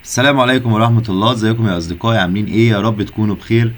السلام عليكم ورحمة الله. ازيكم يا اصدقائي؟ عاملين ايه؟ يا رب تكونوا بخير.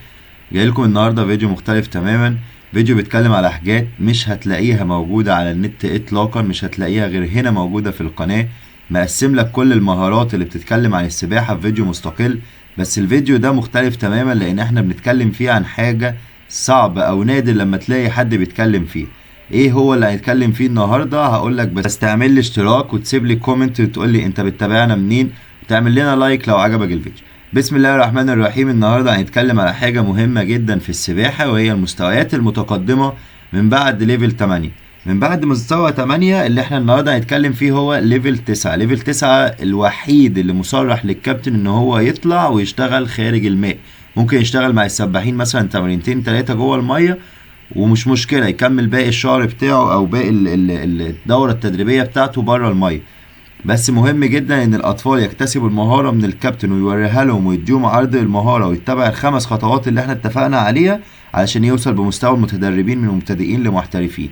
جاي لكم النهارده فيديو مختلف تماما. فيديو بيتكلم على حاجات مش هتلاقيها موجودة على النت اطلاقا، مش هتلاقيها غير هنا موجودة في القناة. مقسم لك كل المهارات اللي بتتكلم عن السباحة في فيديو مستقل. بس الفيديو ده مختلف تماما لان احنا بنتكلم فيه عن حاجة صعبة او نادر لما تلاقي حد بيتكلم فيه. ايه هو اللي هنتكلم فيه النهارده؟ هقول لك، بس تعمل لي اشتراك وتسيب لي كومنت وتقول لي انت بتتابعنا منين، وتعمل لنا لايك لو عجبك الفيديو. بسم الله الرحمن الرحيم. النهارده هنتكلم على حاجة مهمة جدا في السباحة، وهي المستويات المتقدمة من بعد ليفل 8. من بعد مستوى 8 اللي احنا النهارده هنتكلم فيه هو ليفل 9. ليفل 9 الوحيد اللي مصرح للكابتن ان هو يطلع ويشتغل خارج الماء. ممكن يشتغل مع السباحين مثلا تمرينتين 3 جوه المية، ومش مشكلة يكمل باقي الشهر بتاعه او باقي الدورة التدريبية بتاعته بره المية. بس مهم جدا ان الاطفال يكتسبوا المهارة من الكابتن ويوريها لهم ويديهم عرض المهارة ويتبع الخمس خطوات اللي احنا اتفقنا عليها علشان يوصل بمستوى المتدربين من مبتدئين لمحترفين.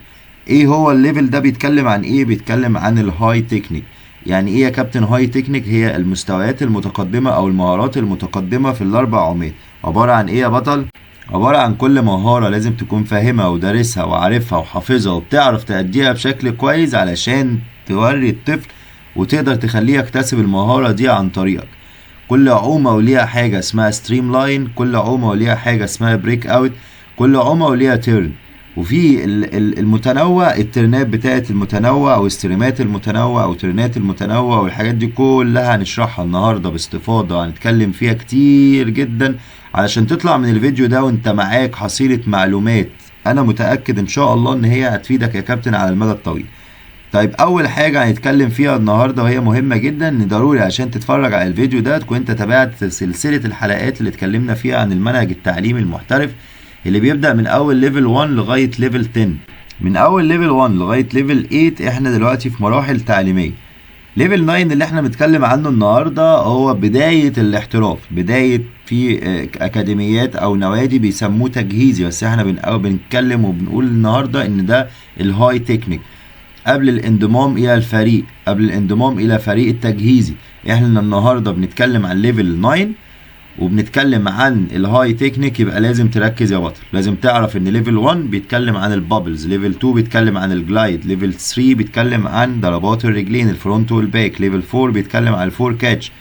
ايه هو الليفل ده؟ بيتكلم عن ايه؟ بيتكلم عن الهاي تكنيك. يعني ايه يا كابتن هاي تكنيك؟ هي المستويات المتقدمة او المهارات المتقدمة في الاربع عمات. عبارة عن ايه يا بطل؟ عبارة عن كل مهارة لازم تكون فاهمها ودارسها وعارفها وحافظها وبتعرف تأديها بشكل كويس علشان توري الطفل وتقدر تخليه يكتسب المهارة دي عن طريقك. كل عومة وليها حاجة اسمها ستريم لاين، كل عومة وليها حاجة اسمها بريك اوت، كل عومة وليها تيرن. وفي المتنوع، الترنات بتاعت المتنوع او استريمات المتنوع او ترنات المتنوع، والحاجات دي كلها هنشرحها النهاردة باستفاضة، هنتكلم فيها كتير جدا علشان تطلع من الفيديو ده وانت معاك حصيلة معلومات انا متأكد ان شاء الله ان هي هتفيدك يا كابتن على المدى الطويل. طيب اول حاجة هنتكلم فيها النهاردة وهي مهمة جدا، ان ضروري عشان تتفرج على الفيديو ده تكون انت تابعت سلسلة الحلقات اللي اتكلمنا فيها عن المنهج التعليمي المحترف اللي بيبدأ من اول ليفل 1 لغاية ليفل 10. من اول ليفل 1 لغاية ليفل 8 احنا دلوقتي في مراحل تعليمية. ليفل 9 اللي احنا بنتكلم عنه النهارده هو بداية الاحتراف، بداية في اكاديميات او نوادي بيسموه تجهيزي، بس احنا بنتكلم وبنقول النهارده ان ده الهاي تكنيك قبل الانضمام الى الفريق، قبل الانضمام الى فريق التجهيزي. احنا النهارده بنتكلم عن ليفل 9 وبنتكلم عن الهاي تكنيك. يبقى لازم تركز يا بطل، لازم تعرف ان ليفل 1 بيتكلم عن البابلز، ليفل 2 بيتكلم عن الجلايد، ليفل 3 بيتكلم عن ضربات الرجلين الفرونت والباك، ليفل 4 بيتكلم عن الفور كاتش،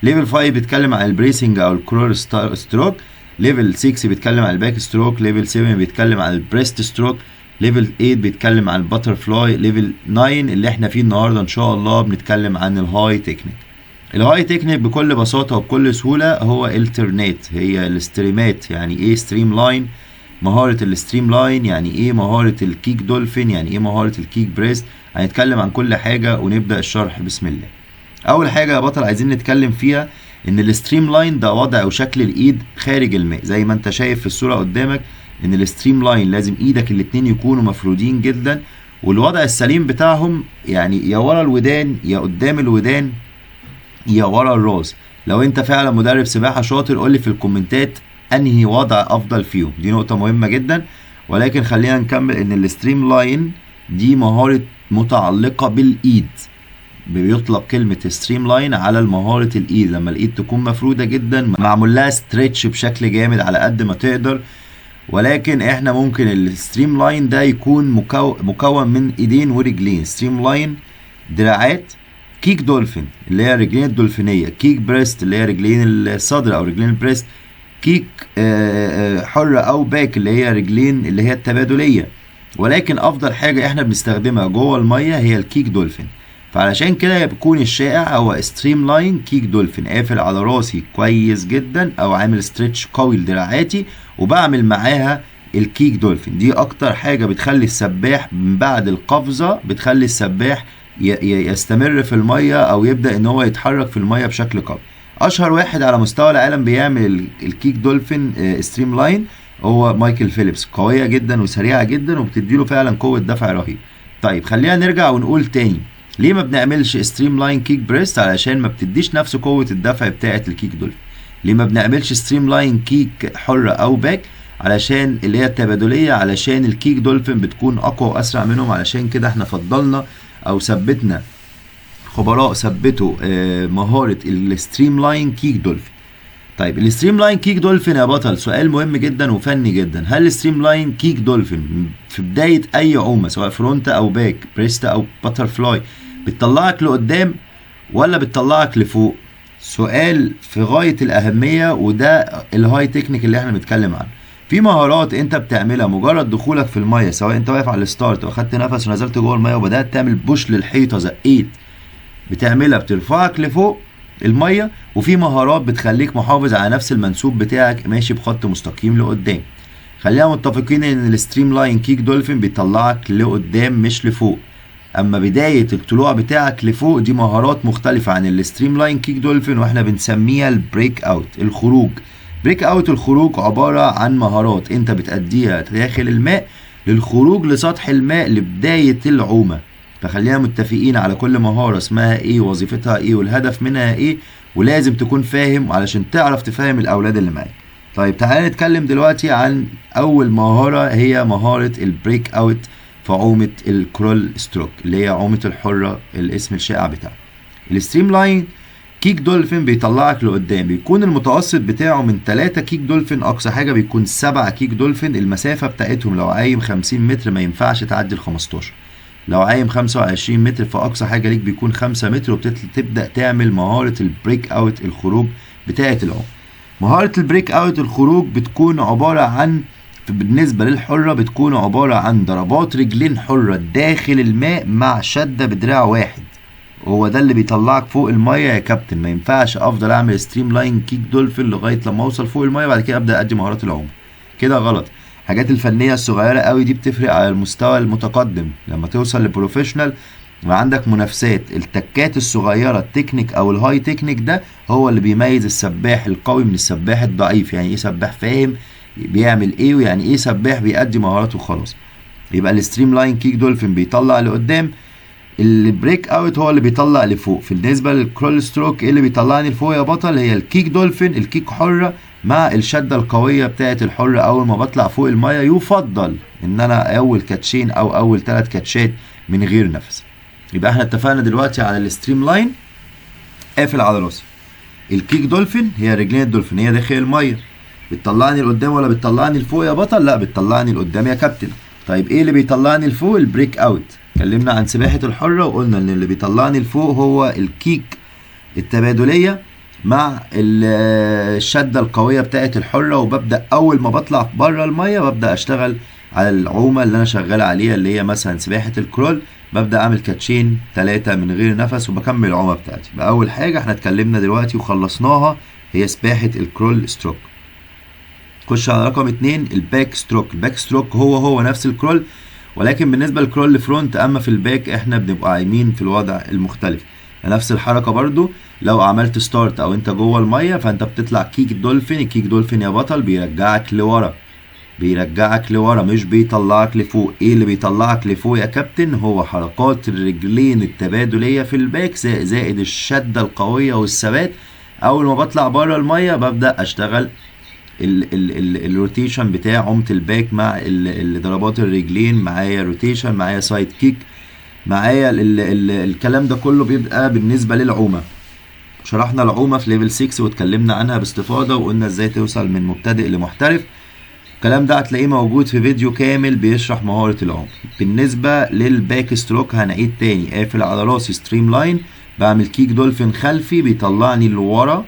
ليفل 5 بيتكلم عن البريسنج او الكرول ستروك، ليفل 6 بيتكلم عن الباك ستروك، ليفل 7 بيتكلم عن البريست ستروك، ليفل 8 بيتكلم عن الباتر فلاي، ليفل 9 اللي احنا فيه النهارده ان شاء الله بنتكلم عن الهاي تكنيك. الهاي تكنيك بكل بساطة وبكل سهولة هو الترنات، هي الستريمات. يعني ايه ستريم لاين؟ مهارة الستريم لاين. يعني ايه مهارة الكيك دولفين؟ يعني ايه مهارة الكيك بريست؟ هنتكلم عن كل حاجة ونبدأ الشرح بسم الله. اول حاجة يا بطل عايزين نتكلم فيها ان الستريم لاين ده وضع او شكل الايد خارج الماء، زي ما انت شايف في الصورة قدامك ان الستريم لاين لازم ايدك الاتنين يكونوا مفرودين جدا، والوضع السليم بتاعهم يعني يا ورا الودان يا قدام الودان يا ورا الراس. لو انت فعلا مدرب سباحة شاطر قولي في الكومنتات انهي وضع افضل فيهم، دي نقطة مهمة جدا. ولكن خلينا نكمل ان الستريم لاين دي مهارة متعلقة بالايد. بيطلق كلمة ستريم لاين على مهارة الايد، لما الايد تكون مفرودة جدا معمول لها ستريتش بشكل جامد على قد ما تقدر. ولكن احنا ممكن الستريم لاين ده يكون مكون من ايدين ورجلين. ستريم لاين دراعات، كيك دولفين اللي هي رجلين الدولفينية، كيك بريست اللي هي رجلين الصدر او رجلين البريست، كيك حرة او باك اللي هي رجلين اللي هي التبادلية. ولكن افضل حاجة احنا بنستخدمها جوه المية هي الكيك دولفين. فعلشان كده بيكون الشائع هو ستريم لاين كيك دولفين، قافل على راسي كويس جدا او عامل ستريتش قوي لدراعاتي وبعمل معاها الكيك دولفين. دي اكتر حاجة بتخلي السباح من بعد القفزة، بتخلي السباح يستمر في المية او يبدأ ان هو يتحرك في المية بشكل قوي. اشهر واحد على مستوى العالم بيعمل الكيك دولفين ستريم لاين هو مايكل فيليبس، قوية جدا وسريعة جدا وبتديله فعلا قوة دفع رهيب. طيب خلينا نرجع ونقول تاني، ليه ما بنعملش ستريم لاين كيك بريست؟ علشان ما بتديش نفس قوة الدفع بتاعة الكيك دولفين. ليه ما بنعملش ستريم لاين كيك حرة او باك؟ علشان اللي هي التبادلية، علشان الكيك دولفين بتكون اقوى واسرع منهم. علشان كده احنا فضلنا او ثبتنا خبراء ثبتوا مهارة الستريم لاين كيك دولفين. طيب الستريم لاين كيك دولفين يا بطل سؤال مهم جدا وفني جدا. هل الستريم لاين كيك دولفين في بداية أي عومة سواء فرونت أو باك بريست أو باتر فلاي بتطلعك لقدام ولا بتطلعك لفوق؟ سؤال في غاية الأهمية، وده الهاي تكنيك اللي احنا بنتكلم عنه. في مهارات انت بتعملها مجرد دخولك في المية، سواء انت واقف على الستارت واخدت نفس ونزلت جوه المية وبدأت تعمل بوش للحيطة زقيت، بتعملها بترفعك لفوق المية. وفي مهارات بتخليك محافظ على نفس المنسوب بتاعك ماشي بخط مستقيم لقدام. خلينا متفقين ان الستريم لاين كيك دولفين بيطلعك لقدام مش لفوق. اما بداية الطلوع بتاعك لفوق دي مهارات مختلفة عن الستريم لاين كيك دولفين، واحنا بنسميها البريك اوت، الخروج. بريك اوت الخروج عبارة عن مهارات انت بتأديها داخل الماء للخروج لسطح الماء لبداية العومة. فخلينا متفقين على كل مهارة اسمها ايه، وظيفتها ايه، والهدف منها ايه، ولازم تكون فاهم علشان تعرف تفهم الاولاد اللي معاك. طيب تعالى نتكلم دلوقتي عن اول مهارة، هي مهارة البريك اوت في عومة الكرول ستروك اللي هي عومة الحرة الاسم الشائع بتاعها. الستريم لاين كيك دولفين بيطلعك لقدام، بيكون المتوسط بتاعه من 3 كيك دولفين، اقصى حاجة بيكون 7 كيك دولفين. المسافة بتاعتهم لو عايم 50 متر ما ينفعش تعدي ال 15، لو عايم 25 متر فاقصى حاجة ليك بيكون 5 متر، وبتبدأ تعمل مهارة البريك اوت الخروج بتاعة العوم. مهارة البريك اوت الخروج بتكون عبارة عن، بالنسبة للحرة بتكون عبارة عن ضربات رجلين حرة داخل الماء مع شدة بدراع واحد. هو ده اللي بيطلعك فوق المية يا كابتن. ما ينفعش افضل اعمل ستريم لاين كيك دولفين لغاية لما اوصل فوق المية بعد كده ابدأ ادي مهارات العوم، كده غلط. الحاجات الفنية الصغيرة قوي دي بتفرق على المستوى المتقدم. لما توصل لبروفيشنال وعندك منافسات، التكات الصغيرة التكنيك او الهاي تكنيك ده هو اللي بيميز السباح القوي من السباح الضعيف. يعني ايه سباح فاهم بيعمل ايه، ويعني ايه سباح بيأدي مهاراته وخلاص. يبقى الستريم لاين كيك دولفين بيطلع لقدام، البريك اوت هو اللي بيطلع لفوق. بالنسبه للكرول ستروك ايه اللي بيطلعني لفوق يا بطل؟ هي الكيك دولفين، الكيك حره مع الشده القويه بتاعه الحره. اول ما بطلع فوق الميه يفضل ان انا اول كاتشين او اول 3 كاتشات من غير نفس. يبقى احنا اتفقنا دلوقتي على الستريم لاين قافل على راسي. الكيك دولفين هي رجلين الدولفين، هي داخل الميه، بتطلعني لقدام ولا بتطلعني لفوق يا بطل؟ لا بتطلعني لقدام يا كابتن. طيب ايه اللي بيطلعني لفوق؟ البريك اوت. اتكلمنا عن سباحة الحرة وقلنا ان اللي بيطلعني لفوق هو الكيك التبادلية مع الشدة القوية بتاعة الحرة، وببدأ اول ما بطلع بره المية ببدأ اشتغل على العومة اللي انا شغال عليها اللي هي مثلا سباحة الكرول. ببدأ اعمل كاتشين 3 من غير نفس وبكمل العومة بتاعتي. يبقى اول حاجة احنا اتكلمنا دلوقتي وخلصناها هي سباحة الكرول ستروك. خش على رقم 2 الباك ستروك. الباك ستروك هو نفس الكرول، ولكن بالنسبه للكرول فرونت، اما في الباك احنا بنبقى عايمين في الوضع المختلف. نفس الحركه برضو، لو عملت ستارت او انت جوه الميه فانت بتطلع كيك دولفين. الكيك دولفين يا بطل بيرجعك لورا، بيرجعك لورا مش بيطلعك لفوق. ايه اللي بيطلعك لفوق يا كابتن؟ هو حركات الرجلين التبادليه في الباك زائد الشده القويه والثبات. اول ما بطلع بره الميه ببدا اشتغل الروتيشن بتاع عومة الباك مع ضربات الرجلين، معايا روتيشن، معايا سايد كيك، معايا الكلام ده كله بيبقى بالنسبة للعومة. شرحنا العومة في ليفل 6 واتكلمنا عنها باستفاضة وقلنا ازاي توصل من مبتدئ لمحترف. الكلام ده هتلاقيه موجود في فيديو كامل بيشرح مهارة العوم. بالنسبة للباك ستروك هنعيد تاني، قافل على راسي ستريم لاين، بعمل كيك دولفين خلفي بيطلعني لورا،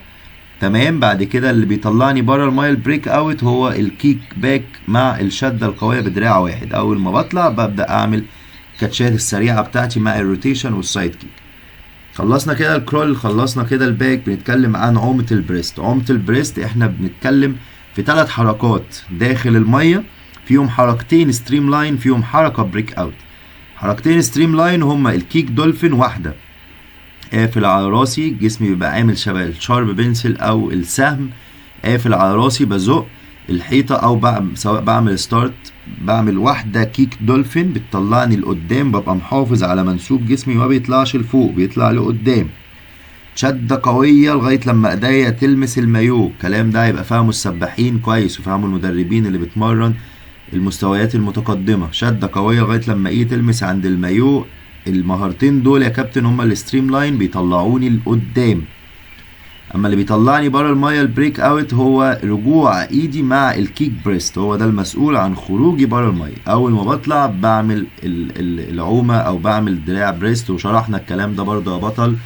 تمام. بعد كده اللي بيطلعني بره المايه البريك اوت هو الكيك باك مع الشده القويه بدراع واحد. اول ما بطلع ببدا اعمل كاتشات السريعه بتاعتي مع الروتيشن والسايد كيك. خلصنا كده الكرول، خلصنا كده الباك. بنتكلم عن عومه البريست. عومه البريست احنا بنتكلم في 3 حركات داخل الميه، فيهم حركتين ستريم لاين، فيهم حركه بريك اوت. حركتين ستريم لاين هما الكيك دولفين، واحده قافل على راسي، جسمي بيبقى عامل شبه الشارب بنسل او السهم، قافل على راسي بزق الحيطه او سواء بعمل ستارت بعمل واحده كيك دولفين بتطلعني لقدام، ببقى محافظ على منسوب جسمي ما بيطلعش لفوق، بيطلع لقدام. شده قويه لغايه لما ايديا تلمس المايو. الكلام ده هيبقى فاهمه السباحين كويس وفاهمه المدربين اللي بتمرن المستويات المتقدمه. شده قويه لغايه لما ايدي تلمس عند المايو، المهارتين دول يا كابتن هما الستريم لاين بيطلعوني لقدام. اما اللي بيطلعني بره الميه البريك اوت هو رجوع ايدي مع الكيك بريست، هو ده المسؤول عن خروجي بره الميه. اول ما بطلع بعمل العومه او بعمل دراع بريست، وشرحنا الكلام ده برضه يا بطل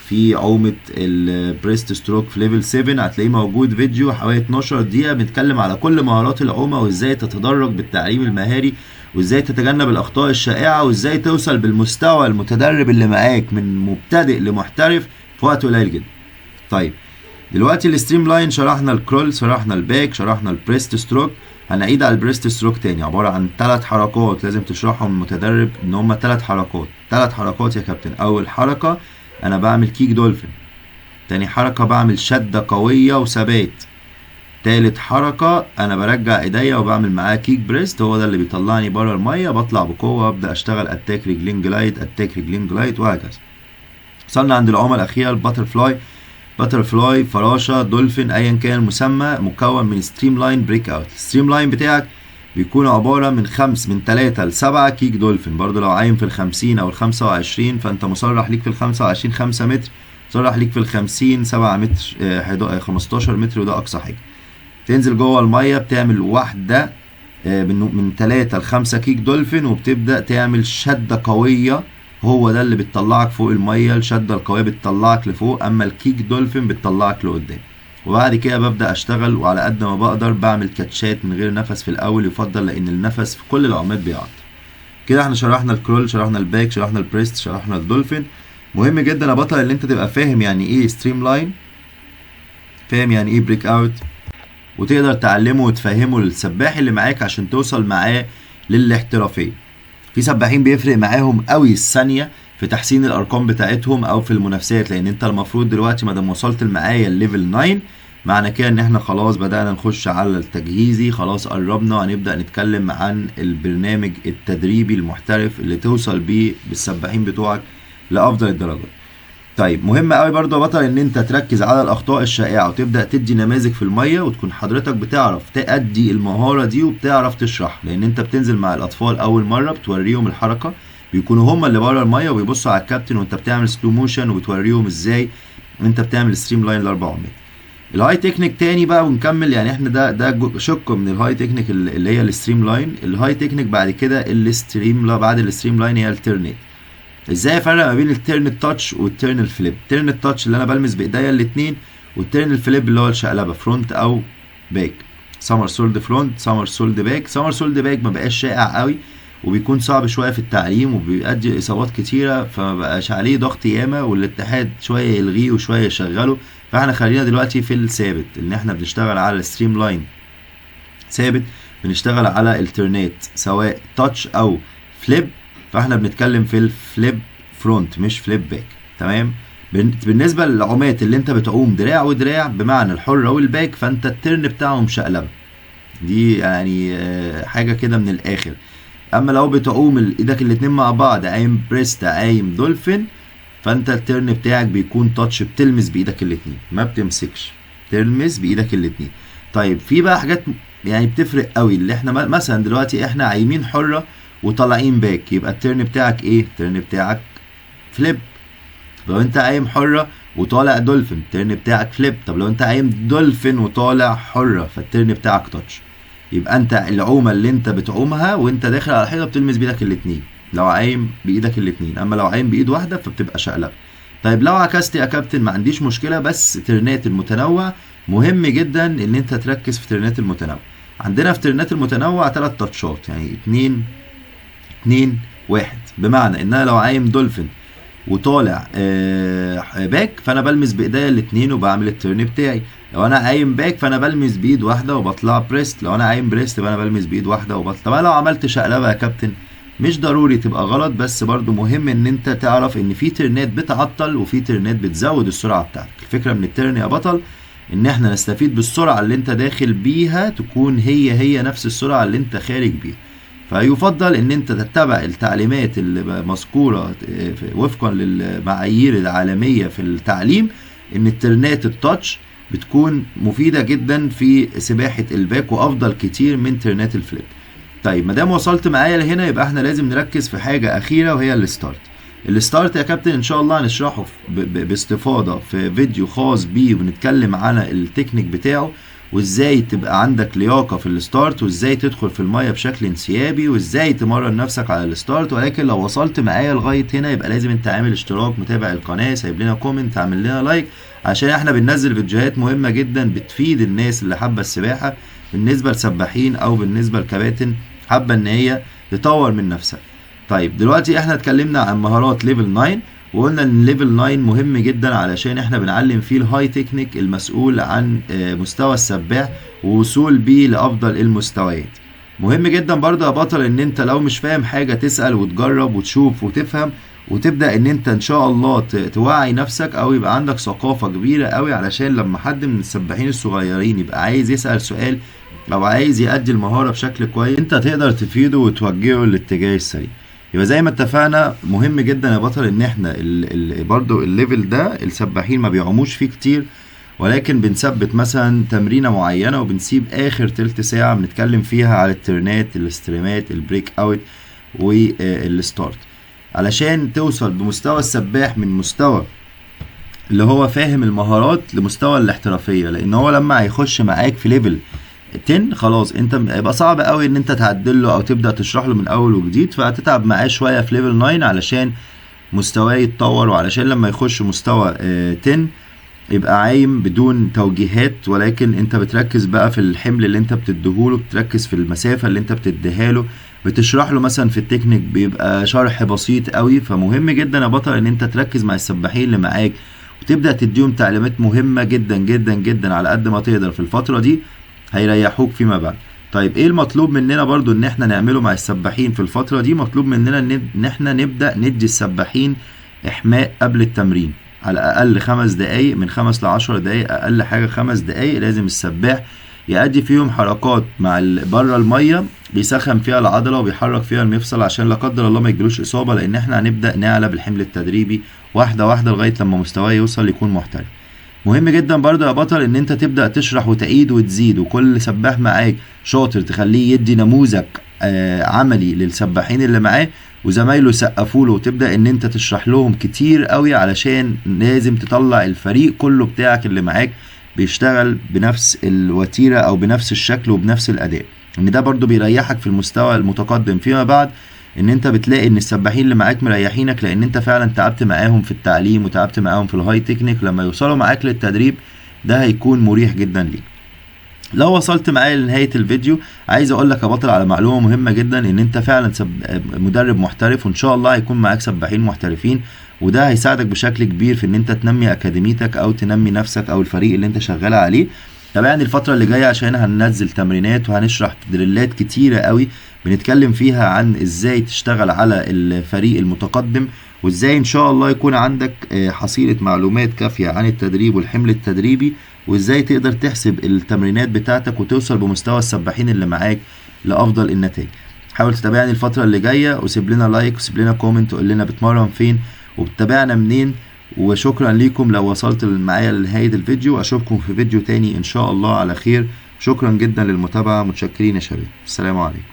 في عومه البريست ستروك في ليفل 7، هتلاقيه موجود فيديو حوالي 12 دقيقه بنتكلم على كل مهارات العومه وازاي تتدرج بالتعليم المهاري وازاي تتجنب الاخطاء الشائعه وازاي توصل بالمستوى المتدرب اللي معاك من مبتدئ لمحترف في وقت قليل جدا. طيب دلوقتي الستريم لاين شرحنا الكرول، شرحنا الباك، شرحنا البريست ستروك. هنعيد على البريست ستروك تاني، عباره عن 3 حركات لازم تشرحهم المتدرب ان هم 3 حركات. 3 حركات يا كابتن. اول حركه انا بعمل كيك دولفين، تاني حركه بعمل شده قويه وثبات، تالت حركه انا برجع ايديا وبعمل معاه كيك بريست، هو ده اللي بيطلعني بره الميه، بطلع بقوه وابدا اشتغل اتاك رجلين جلايد، اتاك رجلين جلايد، وهكذا. وصلنا عند العومه الاخيره الباتر فلاي. باتر فلاي، فراشه، دولفين، ايا كان المسمى، مكون من ستريم لاين بريك اوت. الستريم لاين بتاعك بيكون عباره من 3 ل 7 كيك دولفين. برضو لو عايم في ال50 او ال25 فانت مصرح ليك في ال25 5 متر، مصرح ليك في ال50 7 متر 15 متر، وده اقصى حاجه. تنزل جوه الميه بتعمل واحده من 3 ل 5 كيك دولفين، وبتبدا تعمل شده قويه، هو ده اللي بتطلعك فوق الميه. الشده القويه بتطلعك لفوق، اما الكيك دولفين بتطلعك لقدام. وبعد كده ببدا اشتغل، وعلى قد ما بقدر بعمل كاتشات من غير نفس في الاول يفضل، لان النفس في كل العومات بيعطل. كده احنا شرحنا الكرول، شرحنا الباك، شرحنا البريست، شرحنا الدولفين. مهم جدا يا بطل ان انت تبقى فاهم يعني ايه ستريم لاين، فاهم يعني ايه بريك اوت، وتقدر تعلمه وتفهمه للسباح اللي معاك عشان توصل معاه للاحترافيه. في سباحين بيفرق معاهم قوي الثانيه في تحسين الارقام بتاعتهم او في المنافسات، لان انت المفروض دلوقتي ما دام وصلت معايا الليفل 9 معنى كده ان احنا خلاص بدانا نخش على التجهيزي، خلاص قربنا هنبدا نتكلم عن البرنامج التدريبي المحترف اللي توصل بيه بالسباحين بتوعك لافضل الدرجات. طيب مهم قوي برضه يا بطل ان انت تركز على الاخطاء الشائعه وتبدا تدي نماذج في الميه، وتكون حضرتك بتعرف تأدي المهاره دي وبتعرف تشرح، لان انت بتنزل مع الاطفال اول مره بتوريهم الحركه، بيكونوا هم اللي بره الميه وبيبصوا على الكابتن وانت بتعمل سلو موشن وبتوريهم ازاي انت بتعمل ستريم لاين ل4 متر. الهاي تكنيك تاني بقى ونكمل، يعني احنا ده شق من الهاي تكنيك اللي هي الستريم لاين. الهاي تكنيك بعد كده الستريم بعد الستريم لاين هي الترنيت. ازاي افرق ما بين التيرن التاتش والتيرن الفليب؟ التيرن التاتش اللي انا بلمس بايديا الاثنين، والتيرن الفليب اللي هو الشقلبه فرونت او باك، سمر سولد فرونت، سمر سولد باك. سمر سولد باك ما بقاش شائع قوي وبيكون صعب شويه في التعليم وبيؤدي لاصابات كتيره، فما بقاش عليه ضغط ياما، والاتحاد شويه يلغيه وشويه يشغله. فاحنا خلينا دلوقتي في الثابت، ان احنا بنشتغل على الستريم لاين ثابت، بنشتغل على الترنات سواء تاتش او فليب، فاحنا بنتكلم في الفليب فرونت مش فليب باك. تمام. بالنسبه للعومات اللي انت بتعوم دراع ودراع بمعنى الحره والباك، فانت الترن بتاعهم شقلبه، دي يعني حاجه كده من الاخر. اما لو بتعوم ايدك الاتنين مع بعض، عايم بريست عايم دولفين، فانت الترن بتاعك بيكون تاتش، بتلمس بايدك الاتنين ما بتمسكش، تلمس بايدك الاتنين. طيب في بقى حاجات يعني بتفرق قوي، اللي احنا مثلا دلوقتي احنا عايمين حره وطالعين باك، يبقى الترن بتاعك ايه؟ الترن بتاعك فليب. لو انت عايم حره وطالع دولفين الترن بتاعك فليب. طب لو انت عايم دولفين وطالع حره فالترن بتاعك تاتش. يبقى انت العومه اللي انت بتعومها وانت داخل على الحيطه بتلمس بايدك الاتنين لو عايم بايدك الاتنين، اما لو عايم بايد واحده فبتبقى شقلب. طيب لو عكست يا كابتن ما عنديش مشكله، بس ترنات المتنوع مهم جدا ان انت تركز في ترنات المتنوع. عندنا في ترنات المتنوع 3 تاتشات، يعني 2 2 1، بمعنى ان انا لو عايم دولفين وطالع باك فانا بلمس بايديا الاتنين وبعمل الترن بتاعي. لو انا عايم باك فانا بلمس بايد واحده وبطلع بريست. لو انا عايم بريست يبقى انا بلمس بايد واحده وبطلع. طب انا لو عملت شقلبه يا كابتن مش ضروري تبقى غلط، بس برضو مهم ان انت تعرف ان في ترنات بتعطل وفي ترنات بتزود السرعه بتاعتك. الفكره من الترن يا بطل ان احنا نستفيد بالسرعه اللي انت داخل بيها تكون هي نفس السرعه اللي انت خارج بيها. فيفضل ان انت تتبع التعليمات اللي مذكوره وفقا للمعايير العالميه في التعليم، ان الترنات التاتش بتكون مفيده جدا في سباحه الباك وافضل كتير من ترنات الفليب. طيب ما دام وصلت معايا لهنا يبقى احنا لازم نركز في حاجه اخيره وهي الستارت. الستارت يا كابتن ان شاء الله هنشرحه باستفاضة في فيديو خاص بيه، ونتكلم على التكنيك بتاعه، وازاي تبقى عندك لياقة في الستارت، وازاي تدخل في المية بشكل انسيابي، وازاي تمرن نفسك على الستارت. ولكن لو وصلت معايا لغاية هنا يبقى لازم انت عامل اشتراك، متابع القناة، سايب لنا كومنت، عامل لنا لايك، عشان احنا بننزل فيديوهات مهمة جدا بتفيد الناس اللي حابة السباحة، بالنسبة لسباحين او بالنسبة لكباتن حابة ان هي تطور من نفسها. طيب دلوقتي احنا اتكلمنا عن مهارات ليفل 9، وقلنا ان ليفل 9 مهم جدا علشان احنا بنعلم فيه الهاي تكنيك المسؤول عن مستوى السباح ووصول بيه لافضل المستويات. مهم جدا برضه يا بطل ان انت لو مش فاهم حاجة تسأل وتجرب وتشوف وتفهم، وتبدأ ان انت ان شاء الله توعي نفسك او يبقى عندك ثقافة كبيرة قوي، علشان لما حد من السباحين الصغيرين يبقى عايز يسأل سؤال او عايز يأدي المهارة بشكل كويس، انت تقدر تفيده وتوجهه للاتجاه السليم. يبقى زي ما اتفقنا مهم جدا يا بطل ان احنا برضو الليفل ده السباحين ما بيعوموش فيه كتير، ولكن بنثبت مثلا تمرينة معينة وبنسيب اخر تلت ساعة بنتكلم فيها على الترنات، الاستريمات، البريك اوت، والستارت، علشان توصل بمستوى السباح من مستوى اللي هو فاهم المهارات لمستوى الاحترافية. لان هو لما هيخش معاك في ليفل 10 خلاص انت يبقى صعب قوي ان انت تعدل له او تبدا تشرح له من اول وجديد، فهتتعب معاه شويه في ليفل 9 علشان مستواه يتطور، وعلشان لما يخش مستوى 10 يبقى عايم بدون توجيهات، ولكن انت بتركز بقى في الحمل اللي انت بتديهوله، بتركز في المسافه اللي انت بتديها له، بتشرح له مثلا في التكنيك بيبقى شرح بسيط قوي. فمهم جدا يا بطل ان انت تركز مع السباحين اللي معاك وتبدا تديهم تعليمات مهمه جدا جدا جدا على قد ما تقدر في الفتره دي، هيريحوك فيما بعد. طيب ايه المطلوب مننا برضو ان احنا نعمله مع السباحين في الفترة دي؟ مطلوب مننا ان احنا نبدأ ندي السباحين احماء قبل التمرين، على الاقل 5 دقايق، من 5 ل10 دقايق، اقل حاجة 5 دقايق لازم السباح يأدي فيهم حركات مع بره المية بيسخن فيها العضلة وبيحرك فيها المفصل، عشان لا قدر الله ما يجيلوش اصابة، لان احنا هنبدأ نعلى بالحمل التدريبي واحدة واحدة لغاية لما مستواه يوصل يكون محترف. مهم جدا برضه يا بطل ان انت تبدأ تشرح وتعيد وتزيد، وكل سباح معاك شاطر تخليه يدي نموذج عملي للسباحين اللي معاه وزمايله يسقفوا له، وتبدأ ان انت تشرح لهم كتير قوي، علشان لازم تطلع الفريق كله بتاعك اللي معاك بيشتغل بنفس الوتيرة او بنفس الشكل وبنفس الاداء. ان ده برضه بيريحك في المستوى المتقدم فيما بعد، ان انت بتلاقي ان السباحين اللي معاك مريحينك، لان انت فعلا تعبت معاهم في التعليم وتعبت معاهم في الهاي تكنيك. لما يوصلوا معاك للتدريب ده هيكون مريح جدا ليك. لو وصلت معايا لنهاية الفيديو، عايز اقول لك يا بطل على معلومة مهمة جدا، ان انت فعلا مدرب محترف، وان شاء الله هيكون معاك سباحين محترفين، وده هيساعدك بشكل كبير في ان انت تنمي اكاديميتك او تنمي نفسك او الفريق اللي انت شغال عليه. تابعني الفترة اللي جاية عشان هننزل تمرينات وهنشرح دريلات كتيرة قوي بنتكلم فيها عن ازاي تشتغل على الفريق المتقدم، وازاي ان شاء الله يكون عندك حصيلة معلومات كافية عن التدريب والحمل التدريبي، وازاي تقدر تحسب التمرينات بتاعتك وتوصل بمستوى السباحين اللي معاك لافضل النتائج. حاول تتابعني الفترة اللي جاية، وسيب لنا لايك وسيب لنا كومنت وقول لنا بتمرن فين وبتتابعنا منين. وشكرا ليكم لو وصلت معايا لنهاية الفيديو. اشوفكم في فيديو تاني ان شاء الله على خير. شكرا جدا للمتابعة، متشكرين يا شباب، السلام عليكم.